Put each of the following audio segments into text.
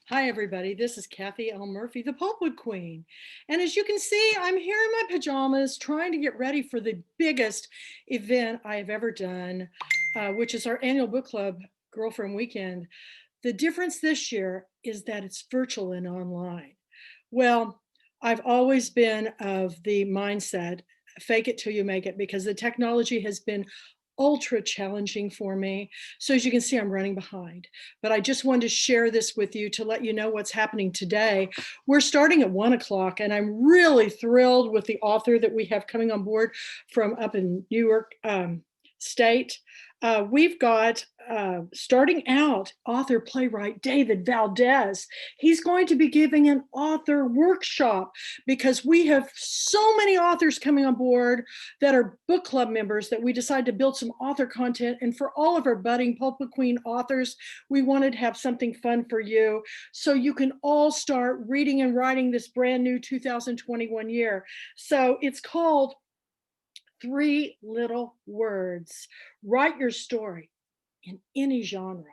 Hi, everybody. This is Kathy L. Murphy, the Pulpwood Queen. And as you can see, I'm here in my pajamas trying to get ready for the biggest event I have ever done, which is our annual book club Girlfriend Weekend. The difference this year is that it's virtual and online. Well, I've always been of the mindset, fake it till you make it, because the technology has been ultra challenging for me. So as you can see, I'm running behind, but I just wanted to share this with you to let you know what's happening today. We're starting at 1 o'clock, and I'm really thrilled with the author that we have coming on board from up in New York State. We've got starting out author playwright David Valdez. He's going to be giving an author workshop because we have so many authors coming on board that are book club members that we decided to build some author content. And for all of our budding Pulpwood Queen authors, we wanted to have something fun for you so you can all start reading and writing this brand new 2021 year. So it's called 3 Little Words. Write your story in any genre.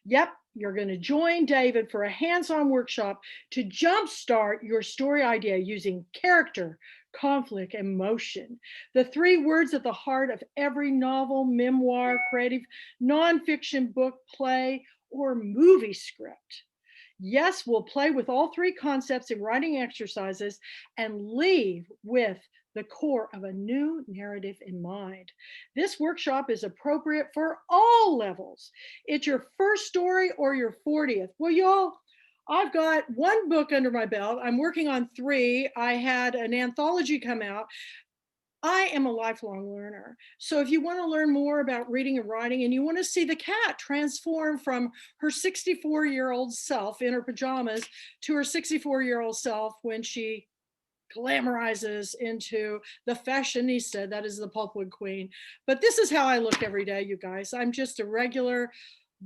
Yep, you're going to join David for a hands-on workshop to jumpstart your story idea using character, conflict, and motion. The 3 words at the heart of every novel, memoir, creative, nonfiction book, play, or movie script. Yes, we'll play with all 3 concepts in writing exercises and leave with the core of a new narrative in mind. This workshop is appropriate for all levels. It's your first story or your 40th. Well, y'all, I've got 1 book under my belt. I'm working on 3. I had an anthology come out. I am a lifelong learner. So if you want to learn more about reading and writing, and you want to see the cat transform from her 64-year-old self in her pajamas to her 64-year-old self when she glamorizes into the fashionista that is the Pulpwood Queen. But this is how I look every day, you guys. I'm just a regular,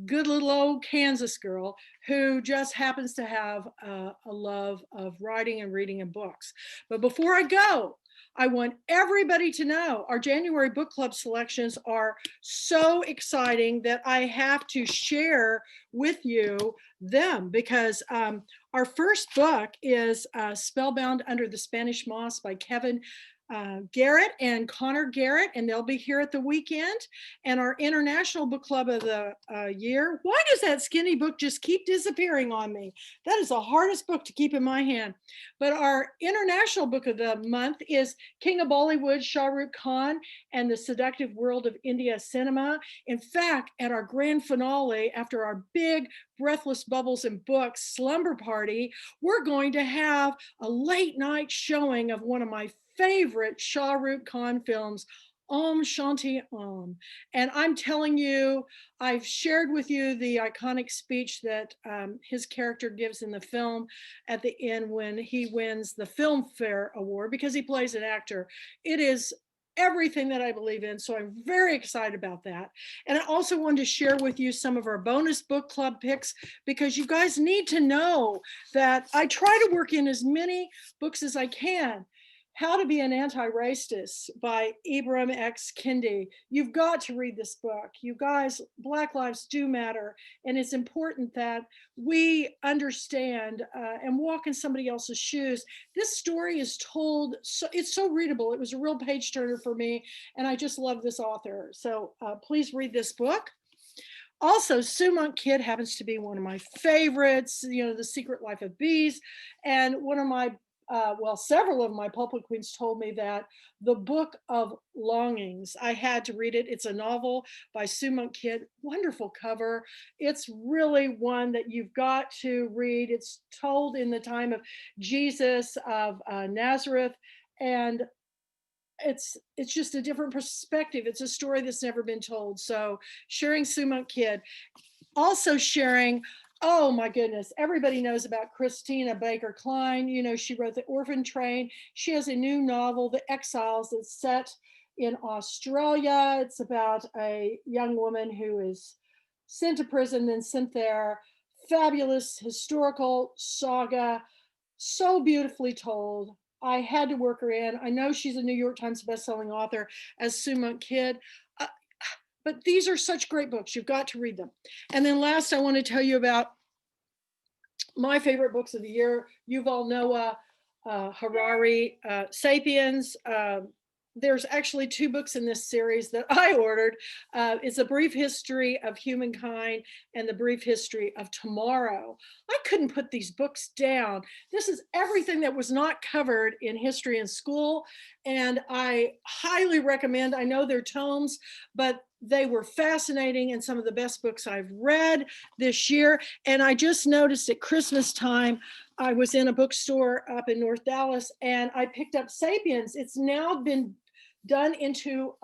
good little old Kansas girl who just happens to have a love of writing and reading and books. But before I go, I want everybody to know our January book club selections are so exciting that I have to share with you them because our first book is Spellbound Under the Spanish Moss by Kevin Garrett and Connor Garrett, and they'll be here at the weekend. And our international book club of the year. Why does that skinny book just keep disappearing on me? That is the hardest book to keep in my hand. But our international book of the month is King of Bollywood, Shah Rukh Khan, and the Seductive World of India Cinema. In fact, at our grand finale, after our big Breathless Bubbles and Books slumber party, we're going to have a late night showing of one of my favorite Shah Rukh Khan films, Om Shanti Om. And I'm telling you, I've shared with you the iconic speech that his character gives in the film at the end when he wins the Filmfare Award because he plays an actor. It is everything that I believe in. So I'm very excited about that. And I also wanted to share with you some of our bonus book club picks because you guys need to know that I try to work in as many books as I can. How to Be an Anti-Racist by Ibram X. Kendi. You've got to read this book. You guys, Black lives do matter. And it's important that we understand and walk in somebody else's shoes. This story is told, so it's so readable. It was a real page turner for me. And I just love this author. So please read this book. Also, Sue Monk Kidd happens to be one of my favorites, you know, The Secret Life of Bees. And one of my several of my Pulpwood Queens told me that the Book of Longings, I had to read it. It's a novel by Sue Monk Kidd, wonderful cover. It's really one that you've got to read. It's told in the time of Jesus of Nazareth, and it's just a different perspective. It's a story that's never been told. So sharing Sue Monk Kidd, also sharing, oh my goodness, everybody knows about Christina Baker Klein. You know, she wrote The Orphan Train. She has a new novel, The Exiles, that's set in Australia. It's about a young woman who is sent to prison, then sent there. Fabulous historical saga, so beautifully told. I had to work her in. I know she's a New York Times bestselling author as Sue Monk Kidd. Uh, but these are such great books. You've got to read them. And then last, I want to tell you about my favorite books of the year, Yuval Noah, Harare, Sapiens. There's actually 2 books in this series that I ordered. It's A Brief History of Humankind and The Brief History of Tomorrow. I couldn't put these books down. This is everything that was not covered in history in school, and I highly recommend. I know they're tomes, but they were fascinating and some of the best books I've read this year. And I just noticed at Christmas time, I was in a bookstore up in North Dallas and I picked up Sapiens. It's now been done into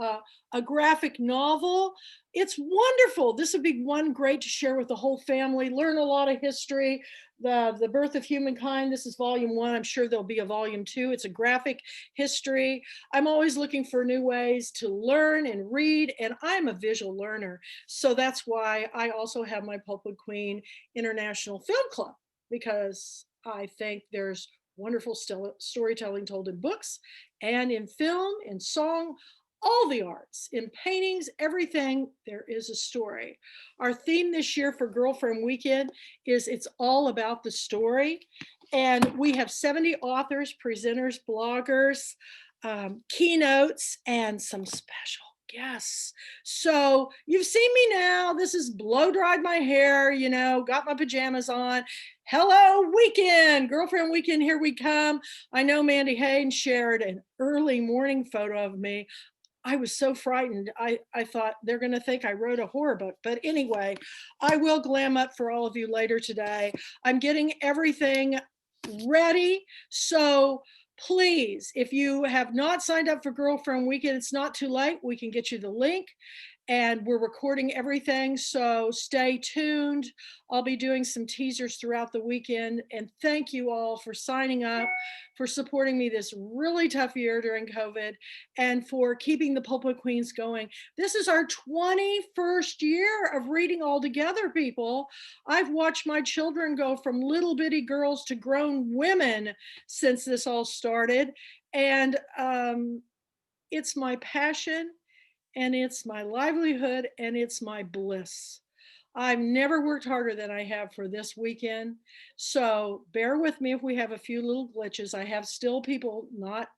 a graphic novel. It's wonderful. This would be one great to share with the whole family, learn a lot of history. The Birth of Humankind, this is volume 1. I'm sure there'll be a volume 2. It's a graphic history. I'm always looking for new ways to learn and read, and I'm a visual learner. So that's why I also have my Pulpwood Queen International Film Club, because I think there's wonderful storytelling told in books and in film, in song, all the arts, in paintings, everything, there is a story. Our theme this year for Girlfriend Weekend is It's All About the Story. And we have 70 authors, presenters, bloggers, keynotes, and some special guests. So you've seen me now. This is blow dried my hair, got my pajamas on. Hello, weekend, Girlfriend Weekend, here we come. I know Mandy Haynes shared an early morning photo of me. I was so frightened. I thought they're going to think I wrote a horror book. But anyway, I will glam up for all of you later today. I'm getting everything ready. So please, if you have not signed up for Girlfriend Weekend, it's not too late. We can get you the link. And we're recording everything, so stay tuned. I'll be doing some teasers throughout the weekend. And thank you all for signing up, for supporting me this really tough year during COVID, and for keeping the Pulpwood Queens going. This is our 21st year of reading all together, people. I've watched my children go from little bitty girls to grown women since this all started. And it's my passion, and it's my livelihood, and it's my bliss. I've never worked harder than I have for this weekend. So bear with me if we have a few little glitches. I have still people not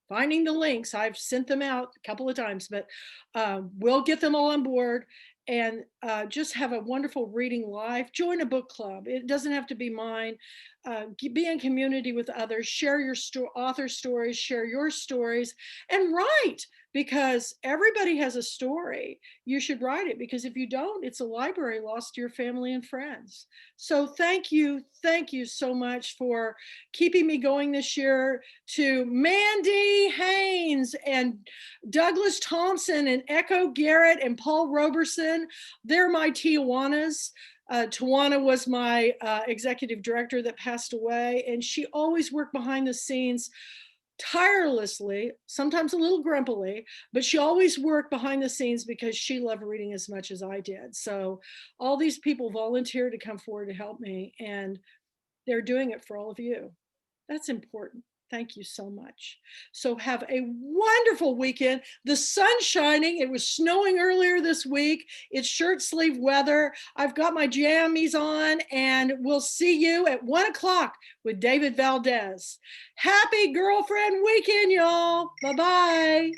finding the links. I've sent them out a couple of times, but we'll get them all on board, and just have a wonderful reading life. Join a book club. It doesn't have to be mine. Be in community with others. Share your author stories, share your stories, and write, because everybody has a story. You should write it, because if you don't, it's a library lost to your family and friends. So thank you so much for keeping me going this year. To Mandy Haynes and Douglas Thompson and Echo Garrett and Paul Roberson, they're my Tijuanas. Tawana was my executive director that passed away, and she always worked behind the scenes tirelessly, sometimes a little grumpily, but she always worked behind the scenes because she loved reading as much as I did. So all these people volunteered to come forward to help me, and they're doing it for all of you. That's important. Thank you so much. So have a wonderful weekend. The sun's shining. It was snowing earlier this week. It's shirt sleeve weather. I've got my jammies on, and we'll see you at 1 o'clock with David Valdez. Happy Girlfriend Weekend, y'all. Bye-bye.